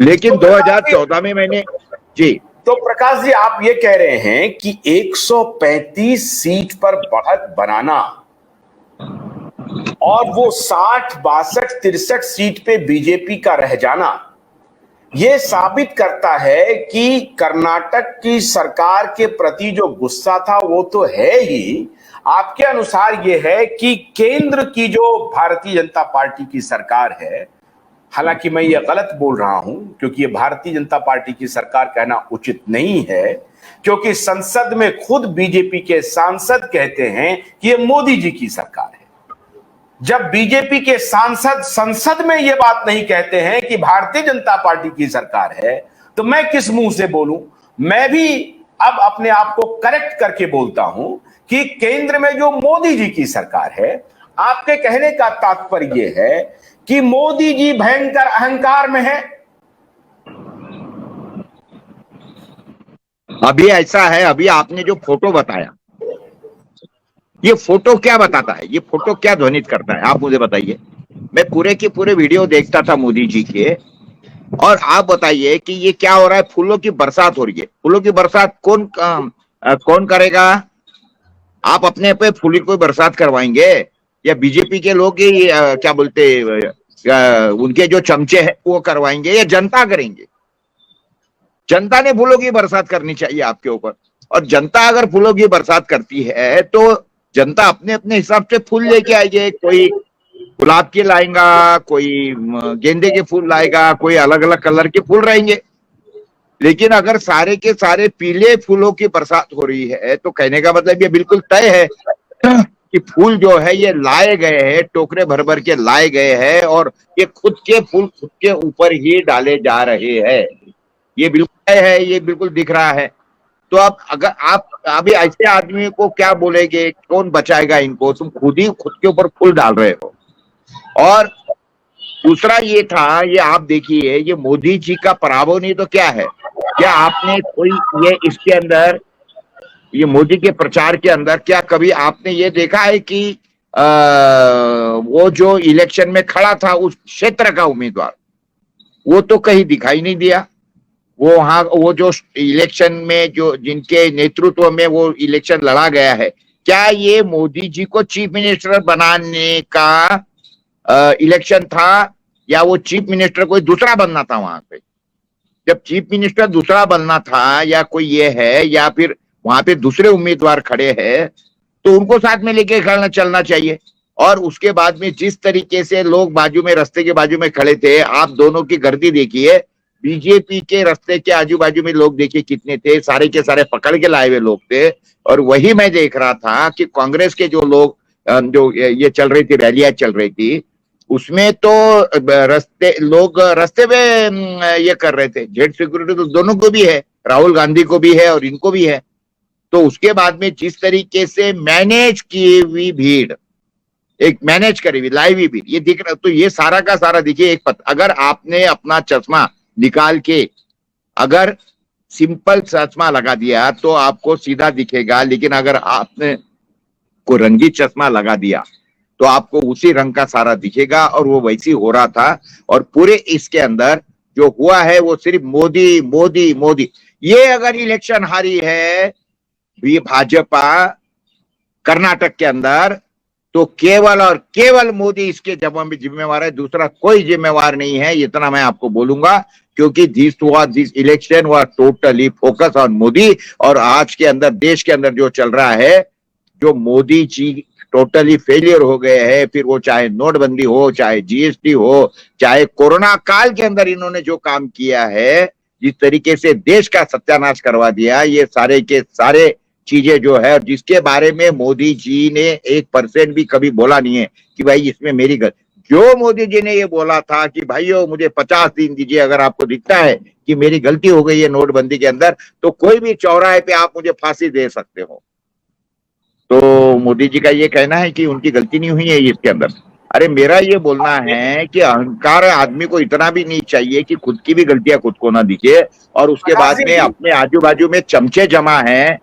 लेकिन 2014 में मैंने जी। तो प्रकाश जी, आप ये कह रहे हैं कि 135 सीट पर बढ़त बनाना और वो 60, 62, 63 सीट पे बीजेपी का रह जाना, ये साबित करता है कि कर्नाटक की सरकार के प्रति जो गुस्सा था वो तो है ही, आपके अनुसार ये है कि केंद्र की जो भारतीय जनता पार्टी की सरकार है, हालांकि मैं ये गलत बोल रहा हूं क्योंकि ये भारतीय जनता पार्टी की सरकार कहना उचित नहीं है, क्योंकि संसद में खुद बीजेपी के सांसद कहते हैं कि ये मोदी जी की सरकार है। जब बीजेपी के सांसद संसद में ये बात नहीं कहते हैं कि भारतीय जनता पार्टी की सरकार है, तो मैं किस मुंह से बोलूं? मैं भी अब अपने आप को करेक्ट करके बोलता हूं कि केंद्र में जो मोदी जी की सरकार है, आपके कहने का तात्पर्य यह है कि मोदी जी भयंकर अहंकार में है। अभी ऐसा है, अभी आपने जो फोटो बताया, ये फोटो क्या बताता है, ये फोटो क्या ध्वनित करता है, आप मुझे बताइए। मैं पूरे के पूरे वीडियो देखता था मोदी जी के, और आप बताइए कि ये क्या हो रहा है। फूलों की बरसात हो रही है। फूलों की बरसात कौन करेगा? आप अपने पे फूलों की बरसात करवाएंगे या बीजेपी के लोग ही क्या बोलते उनके जो चमचे हैं वो करवाएंगे या जनता करेंगे? जनता ने फूलों की बरसात करनी चाहिए आपके ऊपर। और जनता अगर फूलों की बरसात करती है तो जनता अपने अपने हिसाब से फूल लेके आएगी। कोई गुलाब के लाएगा, कोई गेंदे के फूल लाएगा, कोई अलग अलग कलर के फूल रहेंगे। लेकिन अगर सारे के सारे पीले फूलों की बरसात हो रही है तो कहने का मतलब ये बिल्कुल तय है कि फूल जो है ये लाए गए हैं, टोकरे भर भर के लाए गए हैं, और ये खुद के फूल खुद के ऊपर ही डाले जा रहे हैं। ये बिल्कुल तय है, ये बिल्कुल दिख रहा है। तो अब अगर आप अभी ऐसे आदमी को क्या बोलेंगे, कौन बचाएगा इनको? तुम खुद ही खुद के ऊपर फूल डाल रहे हो। और दूसरा ये था, ये आप देखिए, ये मोदी जी का पराभव नहीं तो क्या है? क्या आपने कोई ये इसके अंदर, ये मोदी के प्रचार के अंदर क्या कभी आपने ये देखा है कि वो जो इलेक्शन में खड़ा था उस क्षेत्र का उम्मीदवार, वो तो कहीं दिखाई नहीं दिया। वो वहां वो जो इलेक्शन में जो जिनके नेतृत्व में वो इलेक्शन लड़ा गया है, क्या ये मोदी जी को चीफ मिनिस्टर बनाने का इलेक्शन था या वो चीफ मिनिस्टर कोई दूसरा बनना था? वहां पे जब चीफ मिनिस्टर दूसरा बनना था या कोई ये है या फिर वहां पे दूसरे उम्मीदवार खड़े हैं तो उनको साथ में लेके चलना चाहिए। और उसके बाद में जिस तरीके से लोग बाजू में, रास्ते के बाजू में खड़े थे, आप दोनों की गर्दी देखिए, बीजेपी के रास्ते के आजू बाजू में लोग देखिए कितने थे, सारे के सारे पकड़ के लाए हुए लोग थे। और वही मैं देख रहा था कि कांग्रेस के जो लोग जो ये चल रही थी, रैलियां चल रही थी, उसमें तो रास्ते में ये कर रहे थे। जेड सिक्योरिटी तो दोनों को भी है, राहुल गांधी को भी है और इनको भी है। तो उसके बाद में जिस तरीके से मैनेज की हुई भीड़, एक मैनेज करी हुई लाइव हुई भीड़, ये दिख रहा। तो ये सारा का सारा देखिए, अगर आपने अपना चश्मा निकाल के अगर सिंपल चश्मा लगा दिया तो आपको सीधा दिखेगा, लेकिन अगर आपने को रंगी चश्मा लगा दिया तो आपको उसी रंग का सारा दिखेगा। और वो वैसी हो रहा था। और पूरे इसके अंदर जो हुआ है वो सिर्फ मोदी मोदी मोदी। ये अगर इलेक्शन हारी है ये भाजपा कर्नाटक के अंदर, तो केवल और केवल मोदी इसके जवाब में जिम्मेवार है, दूसरा कोई जिम्मेवार नहीं है। इतना मैं आपको बोलूंगा, क्योंकि this election was totally focus on Modi. और आज के अंदर देश के अंदर जो चल रहा है, जो मोदी जी टोटली फेलियर हो गए हैं, फिर वो चाहे नोटबंदी हो, चाहे जीएसटी हो, चाहे कोरोना काल के अंदर इन्होंने जो काम किया है, जिस तरीके से देश का सत्यानाश करवा दिया, ये सारे के सारे चीजें जो है, और जिसके बारे में मोदी जी ने 1% भी कभी बोला नहीं है कि भाई इसमें मेरी गलती। जो मोदी जी ने ये बोला था कि भाइयों मुझे 50 दिन दीजिए, अगर आपको दिखता है कि मेरी गलती हो गई है नोटबंदी के अंदर, तो कोई भी चौराहे पे आप मुझे फांसी दे सकते हो। तो मोदी जी का ये कहना है कि उनकी गलती नहीं हुई है इसके अंदर। अरे मेरा ये बोलना है कि अहंकार आदमी को इतना भी नहीं चाहिए कि खुद की भी गलतियां खुद को ना दिखे, और उसके बाद में अपने आजू बाजू में चमचे जमा हैं